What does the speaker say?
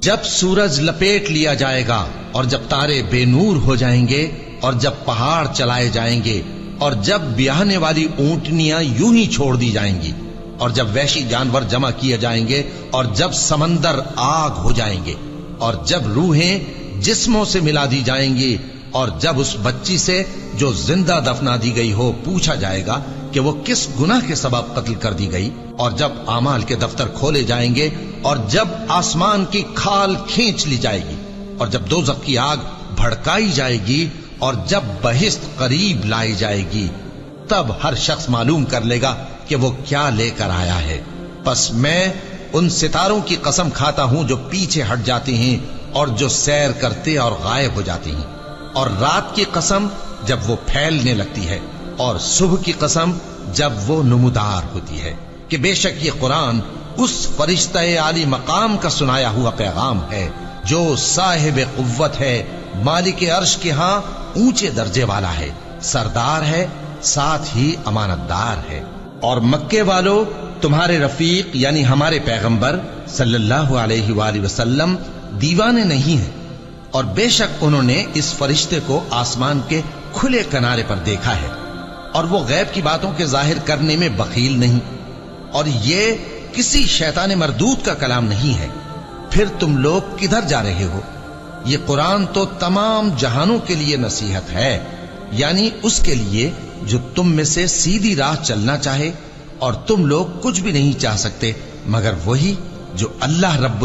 جب سورج لپیٹ لیا جائے گا اور جب تارے بے نور ہو جائیں گے اور جب پہاڑ چلائے جائیں گے اور جب بیاہنے والی اونٹنیاں یوں ہی چھوڑ دی جائیں گی اور جب وحشی جانور جمع کیے جائیں گے اور جب سمندر آگ ہو جائیں گے اور جب روحیں جسموں سے ملا دی جائیں گی اور جب اس بچی سے جو زندہ دفنا دی گئی ہو پوچھا جائے گا کہ وہ کس گناہ کے سبب قتل کر دی گئی اور جب اعمال کے دفتر کھولے جائیں گے اور جب آسمان کی کھال کھینچ لی جائے گی اور جب دوزخ کی آگ بھڑکائی جائے گی اور جب بہشت قریب لائی جائے گی تب ہر شخص معلوم کر لے گا کہ وہ کیا لے کر آیا ہے۔ پس میں ان ستاروں کی قسم کھاتا ہوں جو پیچھے ہٹ جاتی ہیں اور جو سیر کرتے اور غائب ہو جاتی ہیں، اور رات کی قسم جب وہ پھیلنے لگتی ہے، اور صبح کی قسم جب وہ نمودار ہوتی ہے، کہ بے شک یہ قرآن اس فرشتہ عالی مقام کا سنایا ہوا پیغام ہے جو صاحب قوت ہے، مالک عرش کے ہاں اونچے درجے والا ہے، سردار ہے، ساتھ ہی امانت دار ہے۔ اور مکے والو، تمہارے رفیق یعنی ہمارے پیغمبر صلی اللہ علیہ وآلہ وسلم دیوانے نہیں ہیں، اور بے شک انہوں نے اس فرشتے کو آسمان کے کھلے کنارے پر دیکھا ہے، اور وہ غیب کی باتوں کے ظاہر کرنے میں بخیل نہیں، اور یہ کسی شیطان مردود کا کلام نہیں ہے۔ پھر تم لوگ کدھر جا رہے ہو؟ یہ قرآن تو تمام جہانوں کے لیے نصیحت ہے، یعنی اس کے لیے جو تم میں سے سیدھی راہ چلنا چاہے، اور تم لوگ کچھ بھی نہیں چاہ سکتے مگر وہی جو اللہ رب